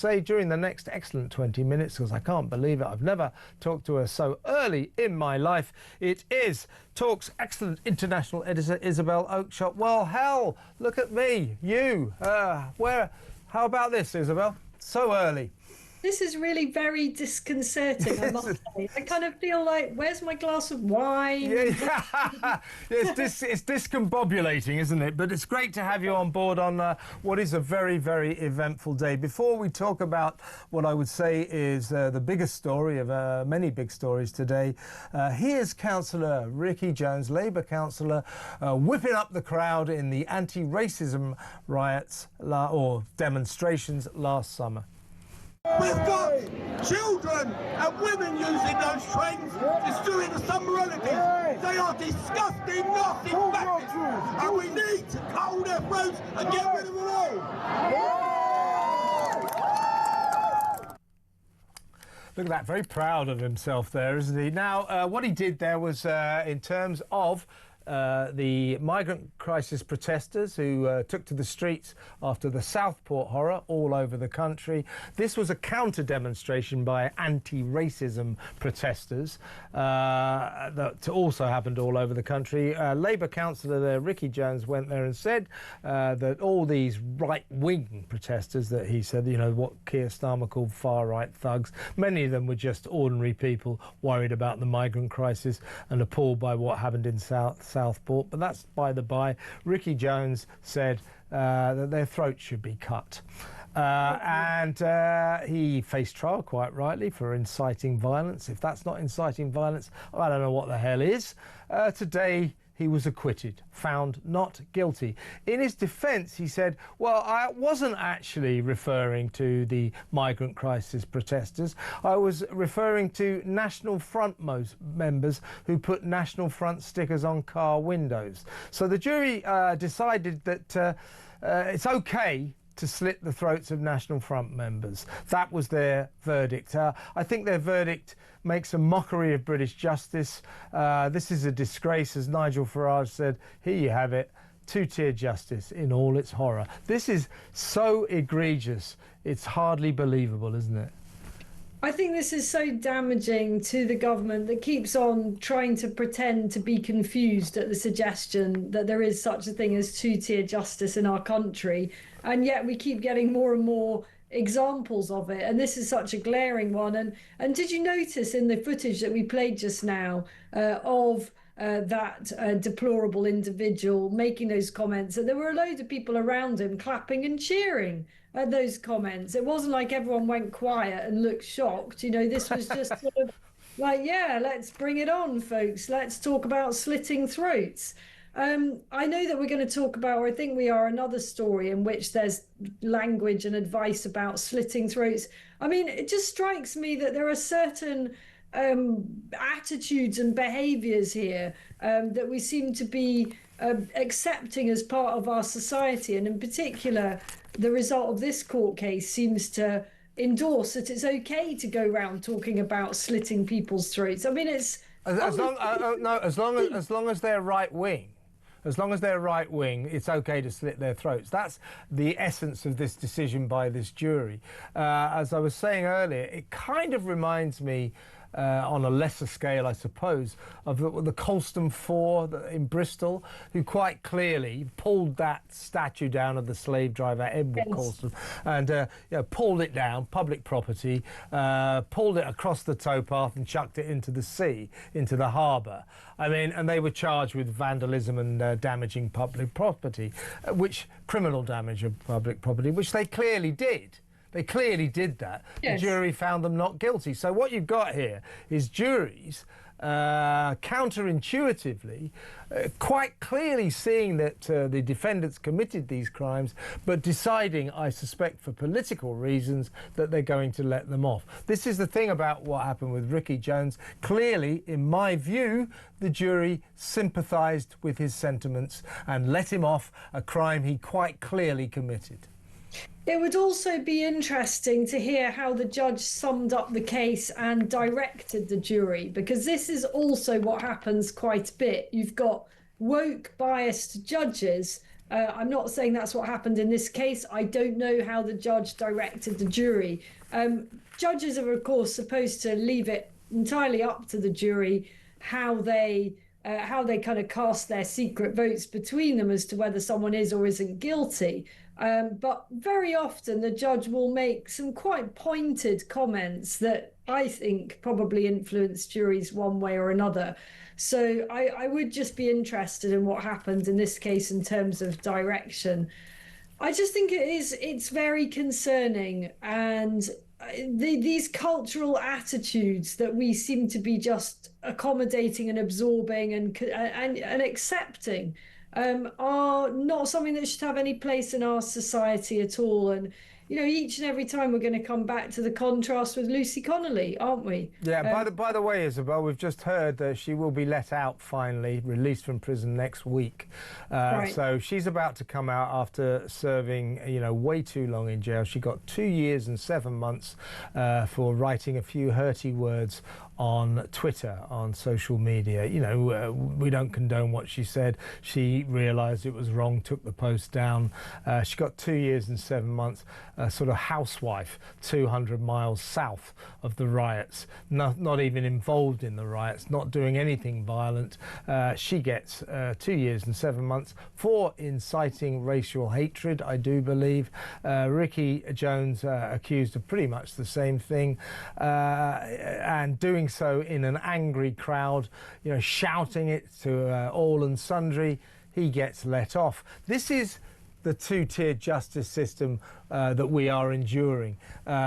say, during the next excellent 20 minutes, because I can't believe it, I've never talked to her so early in my life. It is Talk's excellent international editor, Isabel Oakeshott. Well, hell, look at me, you. How about this, Isabel? So early. This is really very disconcerting, I must say. I kind of feel like, where's my glass of wine? Yeah. It's discombobulating, isn't it? But it's great to have you on board on what is a very, very eventful day. Before we talk about what I would say is the biggest story of many big stories today, here's Councillor Ricky Jones, Labour councillor, whipping up the crowd in the anti-racism riots or demonstrations last summer. We've got children and women using those trains, destroying the summer-relatives. They are disgusting, nasty bastards, and we need to cut all their throats and get rid of them all. Look at that, very proud of himself there, isn't he? Now, what he did there was, in terms of the migrant crisis protesters who took to the streets after the Southport horror all over the country. This was a counter-demonstration by anti-racism protesters that also happened all over the country. Labour councillor there, Ricky Jones, went there and said that all these right-wing protesters that he said, you know, what Keir Starmer called far-right thugs, many of them were just ordinary people worried about the migrant crisis and appalled by what happened in Southport, but that's by the by. Ricky Jones said that their throats should be cut. And he faced trial, quite rightly, for inciting violence. If that's not inciting violence, I don't know what the hell is. Today, he was acquitted, found not guilty. In his defence, he said, well, I wasn't actually referring to the migrant crisis protesters. I was referring to National Front members who put National Front stickers on car windows. So the jury decided that it's OK to slit the throats of National Front members. That was their verdict. I think their verdict makes a mockery of British justice. This is a disgrace, as Nigel Farage said. Here you have it, two-tier justice in all its horror. This is so egregious, it's hardly believable, isn't it? I think this is so damaging to the government that keeps on trying to pretend to be confused at the suggestion that there is such a thing as two-tier justice in our country, and yet we keep getting more and more examples of it, and this is such a glaring one. And did you notice in the footage that we played just now of that deplorable individual making those comments, that there were a load of people around him clapping and cheering at those comments? It wasn't like everyone went quiet and looked shocked. You know, this was just sort of like, yeah, let's bring it on, folks. Let's talk about slitting throats. I know that we're going to talk about, or I think we are, another story in which there's language and advice about slitting throats. I mean, it just strikes me that there are certain attitudes and behaviours here that we seem to be accepting as part of our society. And in particular, the result of this court case seems to endorse that it's okay to go around talking about slitting people's throats. I mean, it's... As long as they're right-wing. As long as they're right-wing, it's OK to slit their throats. That's the essence of this decision by this jury. As I was saying earlier, it kind of reminds me, on a lesser scale, I suppose, of the Colston Four in Bristol, who quite clearly pulled that statue down of the slave driver Edward Colston, and you know, pulled it down, public property, pulled it across the towpath and chucked it into the sea, into the harbour. I mean, and they were charged with vandalism and damaging public property, criminal damage of public property, which they clearly did. They clearly did that. Yes. The jury found them not guilty. So what you've got here is juries counterintuitively quite clearly seeing that the defendants committed these crimes, but deciding, I suspect for political reasons, that they're going to let them off. This is the thing about what happened with Ricky Jones. Clearly, in my view, the jury sympathised with his sentiments and let him off a crime he quite clearly committed. It would also be interesting to hear how the judge summed up the case and directed the jury, because this is also what happens quite a bit. You've got woke, biased judges I'm not saying that's what happened in this case. I don't know how the judge directed the jury. Judges are, of course, supposed to leave it entirely up to the jury how they kind of cast their secret votes between them as to whether someone is or isn't guilty. But very often the judge will make some quite pointed comments that I think probably influence juries one way or another. So I would just be interested in what happened in this case in terms of direction. I just think it's very concerning, and these cultural attitudes that we seem to be just accommodating and absorbing and accepting are not something that should have any place in our society at all. And each and every time we're going to come back to the contrast with Lucy Connolly, aren't we? Yeah, by the way, Isabel, we've just heard that she will be let out finally, released from prison next week. Right. So she's about to come out after serving, way too long in jail. She got 2 years and 7 months for writing a few hurty words on Twitter, on social media. We don't condone what she said. She realised it was wrong, took the post down. She got 2 years and 7 months, sort of housewife, 200 miles south of the riots, not even involved in the riots, not doing anything violent. She gets 2 years and 7 months for inciting racial hatred, I do believe. Ricky Jones accused of pretty much the same thing, and doing so in an angry crowd, shouting it to all and sundry. He gets let off. This is the two-tiered justice system that we are enduring.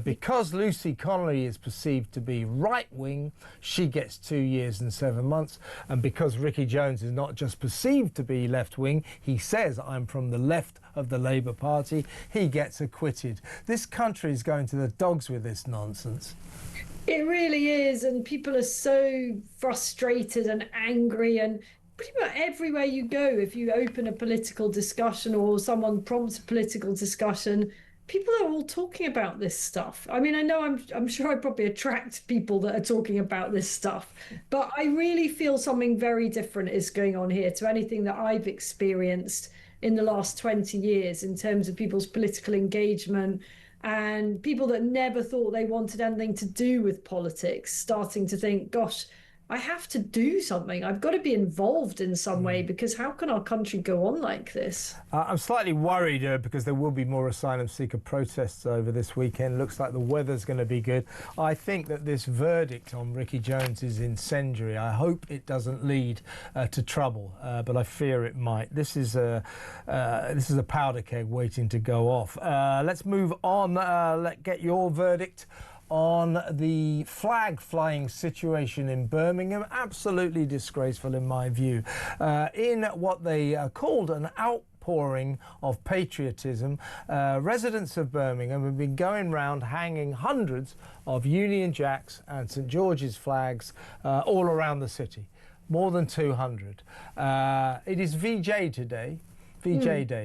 Because Lucy Connolly is perceived to be right-wing, she gets 2 years and 7 months. And because Ricky Jones is not just perceived to be left-wing, he says, I'm from the left of the Labour Party, he gets acquitted. This country is going to the dogs with this nonsense. It really is, and people are so frustrated and angry, and pretty much everywhere you go, if you open a political discussion or someone prompts a political discussion, people are all talking about this stuff. I mean, I know I'm sure I probably attract people that are talking about this stuff, but I really feel something very different is going on here to anything that I've experienced in the last 20 years in terms of people's political engagement, and people that never thought they wanted anything to do with politics starting to think, gosh, I have to do something. I've got to be involved in some way, because how can our country go on like this? I'm slightly worried because there will be more asylum seeker protests over this weekend. Looks like the weather's going to be good. I think that this verdict on Ricky Jones is incendiary. I hope it doesn't lead to trouble, but I fear it might. This is a powder keg waiting to go off. Let's move on. Get your verdict on the flag flying situation in Birmingham. Absolutely disgraceful in my view. In what they called an outpouring of patriotism, residents of Birmingham have been going round hanging hundreds of Union Jacks and St George's flags all around the city. More than 200. It is VJ Day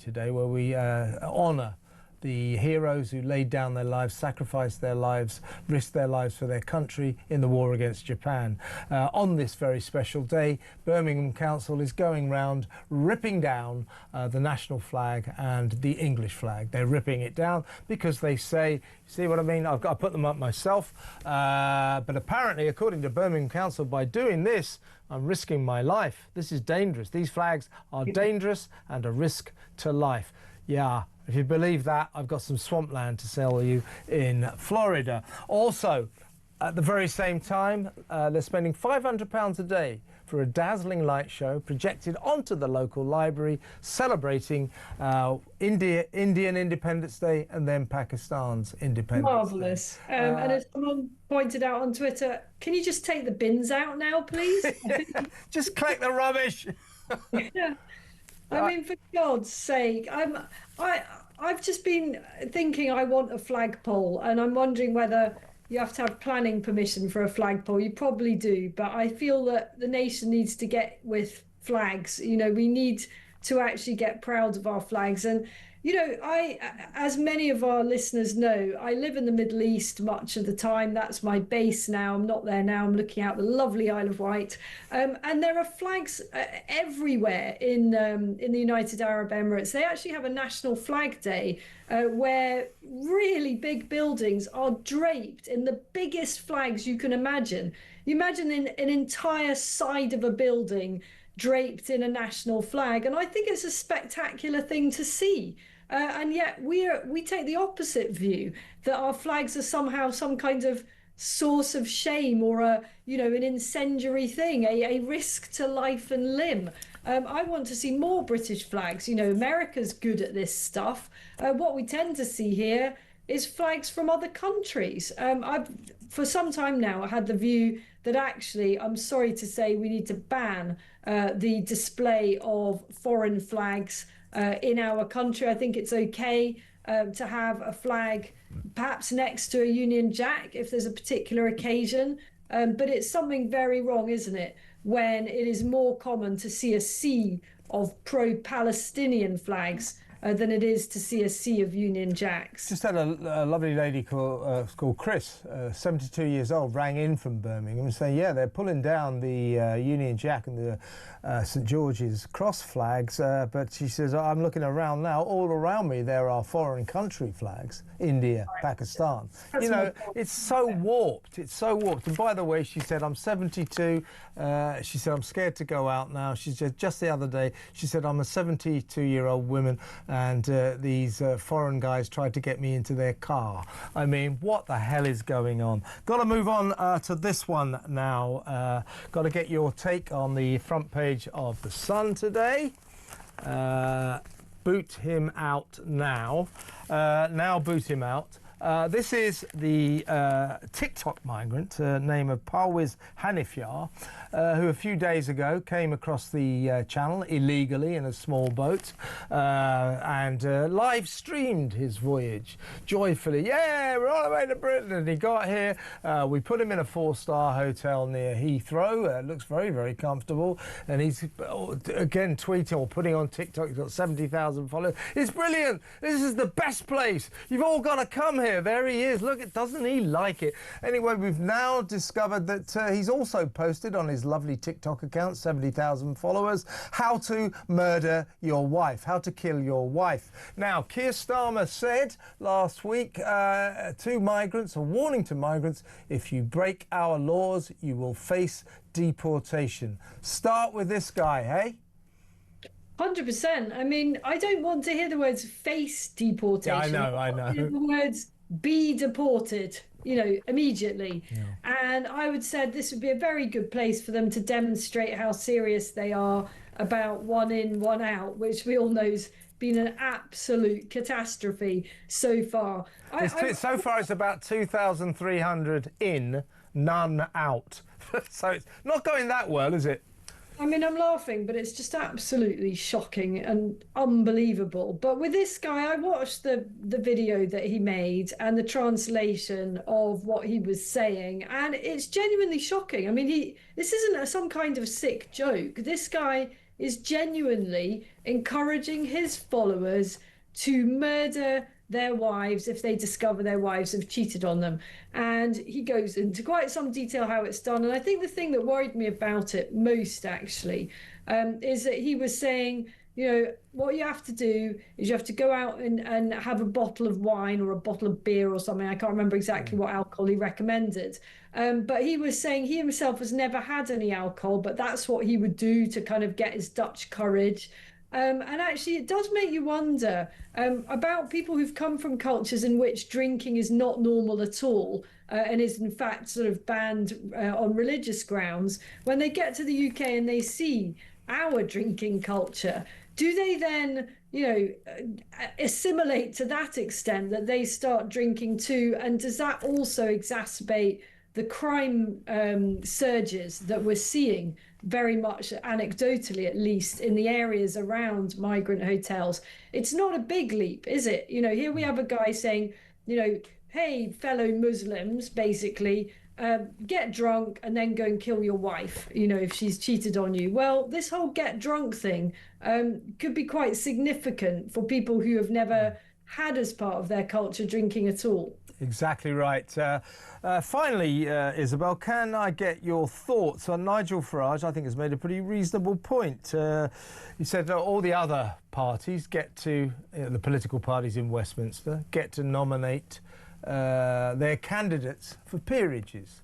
today, where we honour the heroes who laid down their lives, sacrificed their lives, risked their lives for their country in the war against Japan. On this very special day, Birmingham Council is going round ripping down the national flag and the English flag. They're ripping it down because they say, see what I mean? I put them up myself. But apparently, according to Birmingham Council, by doing this, I'm risking my life. This is dangerous. These flags are dangerous and a risk to life. Yeah. If you believe that, I've got some swampland to sell you in Florida. Also, at the very same time, they're spending £500 a day for a dazzling light show projected onto the local library, celebrating Indian Independence Day and then Pakistan's Independence Marvellous. Day. And as someone pointed out on Twitter, can you just take the bins out now, please? Just collect the rubbish. Yeah. I mean, for God's sake, I've just been thinking I want a flagpole, and I'm wondering whether you have to have planning permission for a flagpole. You probably do, but I feel that the nation needs to get with flags. We need to actually get proud of our flags. And you know, as many of our listeners know, I live in the Middle East much of the time. That's my base now. I'm not there now. I'm looking out the lovely Isle of Wight. And there are flags everywhere in the United Arab Emirates. They actually have a National Flag Day where really big buildings are draped in the biggest flags you can imagine. You imagine an entire side of a building draped in a national flag, and I think it's a spectacular thing to see. And yet we take the opposite view, that our flags are somehow some kind of source of shame, or an incendiary thing, a risk to life and limb. I want to see more British flags. America's good at this stuff. What we tend to see here is flags from other countries. I've for some time now had the view that actually, I'm sorry to say, we need to ban the display of foreign flags in our country. I think it's okay to have a flag perhaps next to a Union Jack if there's a particular occasion, but it's something very wrong, isn't it, when it is more common to see a sea of pro-Palestinian flags than it is to see a sea of Union Jacks. Just had a lovely lady called Chris, 72 years old, rang in from Birmingham and saying, yeah, they're pulling down the Union Jack and the St George's Cross flags, but she says, I'm looking around now, all around me there are foreign country flags, India, Pakistan. It's so warped, And by the way, she said, I'm 72, she said, I'm scared to go out now. She said, just the other day, she said, I'm a 72-year-old woman, and these foreign guys tried to get me into their car. I mean, what the hell is going on? Got to move on to this one now. Got to get your take on the front page of The Sun today. Boot him out now. Now boot him out. This is the TikTok migrant, name of Parwiz Hanifyar, who a few days ago came across the channel illegally in a small boat and live streamed his voyage joyfully. Yeah, we're on the way to Britain. And he got here. We put him in a 4-star hotel near Heathrow. Looks very, very comfortable. And he's, again, tweeting or putting on TikTok. He's got 70,000 followers. It's brilliant. This is the best place. You've all got to come here. There he is. Look, doesn't he like it? Anyway, we've now discovered that he's also posted on his lovely TikTok account, 70,000 followers, how to murder your wife, how to kill your wife. Now, Keir Starmer said last week to migrants, a warning to migrants, if you break our laws, you will face deportation. Start with this guy, hey? 100%. I mean, I don't want to hear the words face deportation. Yeah, I know. The words be deported, immediately. Yeah. And I would say this would be a very good place for them to demonstrate how serious they are about one in, one out, which we all know has been an absolute catastrophe so far. So far, it's about 2,300 in, none out. So it's not going that well, is it? I mean, I'm laughing, but it's just absolutely shocking and unbelievable. But with this guy, I watched the video that he made and the translation of what he was saying, and it's genuinely shocking. I mean, this isn't some kind of sick joke. This guy is genuinely encouraging his followers to murder their wives if they discover their wives have cheated on them. And he goes into quite some detail how it's done. And I think the thing that worried me about it most, actually, is that he was saying, what you have to do is you have to go out and have a bottle of wine or a bottle of beer or something. I can't remember exactly what alcohol he recommended. But he was saying he himself has never had any alcohol, but that's what he would do to kind of get his Dutch courage. And actually, it does make you wonder about people who've come from cultures in which drinking is not normal at all and is in fact sort of banned on religious grounds. When they get to the UK and they see our drinking culture, do they then, assimilate to that extent that they start drinking too? And does that also exacerbate the crime surges that we're seeing, very much anecdotally at least, in the areas around migrant hotels? It's not a big leap, is it? Here we have a guy saying, hey, fellow Muslims, basically, get drunk and then go and kill your wife, you know, if she's cheated on you. Well, this whole get drunk thing could be quite significant for people who have never had as part of their culture drinking at all. Exactly right. Finally, Isabel, can I get your thoughts on Nigel Farage? I think has made a pretty reasonable point. He said that all the other parties get to, the political parties in Westminster, get to nominate their candidates for peerages,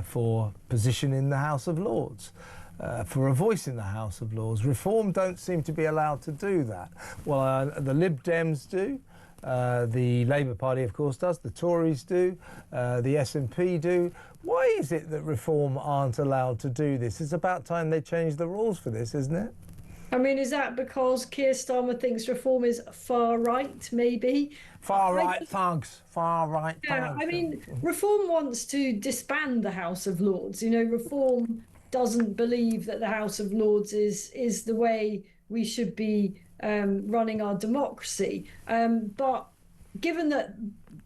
for position in the House of Lords, for a voice in the House of Lords. Reform don't seem to be allowed to do that. Well, the Lib Dems do. The Labour Party, of course, does. The Tories do. The SNP do. Why is it that Reform aren't allowed to do this? It's about time they change the rules for this, isn't it? I mean, is that because Keir Starmer thinks Reform is far right, maybe? Far right thugs. Far right thugs. Yeah, I mean, Reform wants to disband the House of Lords. You know, Reform doesn't believe that the House of Lords is the way we should be running our democracy. But given that,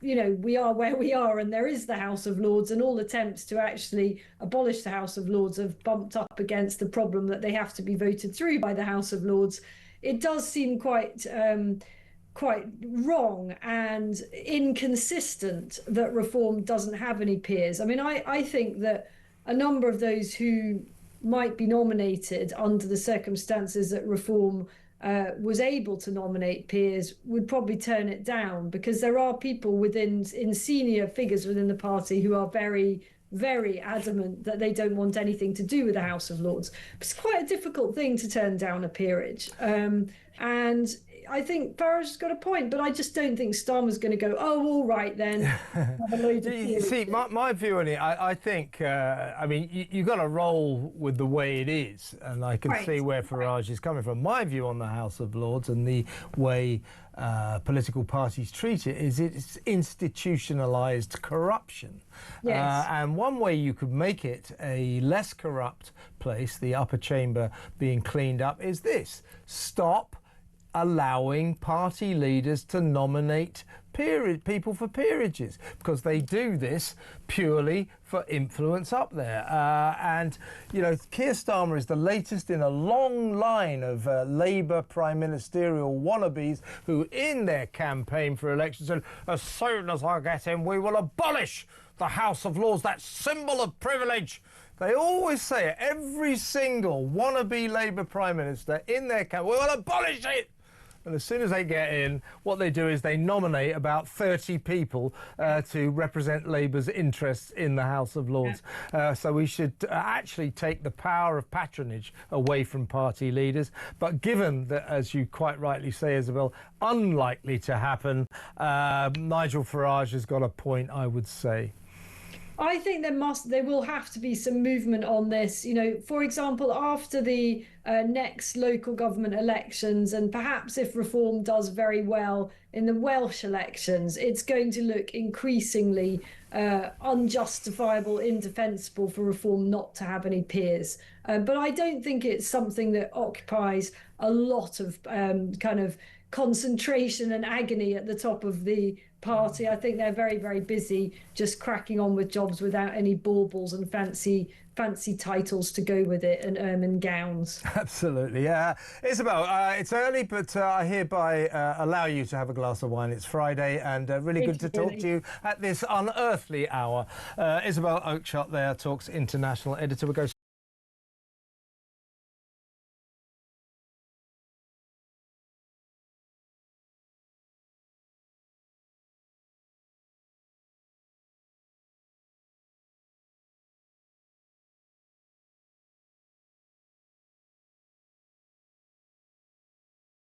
you know, we are where we are and there is the House of Lords, and all attempts to actually abolish the House of Lords have bumped up against the problem that they have to be voted through by the House of Lords, it does seem quite wrong and inconsistent that Reform doesn't have any peers. I mean, I think that a number of those who might be nominated under the circumstances that Reform was able to nominate peers would probably turn it down, because there are people in senior figures within the party who are very, very adamant that they don't want anything to do with the House of Lords. It's quite a difficult thing to turn down a peerage. And I think Farage has got a point, but I just don't think Starmer's going to go, oh, all right then. Have a load of You see, my view on it, I think, I mean, you've got to roll with the way it is, and I can see where Farage is coming from. My view on the House of Lords and the way political parties treat it is it's institutionalised corruption. Yes. And one way you could make it a less corrupt place, the upper chamber being cleaned up, is this: stop allowing party leaders to nominate people for peerages, because they do this purely for influence up there. And, you know, Keir Starmer is the latest in a long line of Labour prime ministerial wannabes who, in their campaign for election, said, as soon as I get in, we will abolish the House of Lords, that symbol of privilege. They always say it. Every single wannabe Labour prime minister in their campaign, we will abolish it. And as soon as they get in, what they do is they nominate about 30 people to represent Labour's interests in the House of Lords. So we should actually take the power of patronage away from party leaders. But given that, as you quite rightly say, Isabel, unlikely to happen, Nigel Farage has got a point, I would say. I think there will have to be some movement on this. You know, for example, after the next local government elections, and perhaps if Reform does very well in the Welsh elections, it's going to look increasingly unjustifiable, indefensible for Reform not to have any peers. But I don't think it's something that occupies a lot of kind of concentration and agony at the top of the party. I think they're very, very busy just cracking on with jobs without any baubles and fancy titles to go with it, and ermine gowns. Absolutely. Isabel, it's early, but I hereby allow you to have a glass of wine. It's Friday, and really good to talk to you at this unearthly hour. Isabel Oakeshott there, Talks International editor. We'll go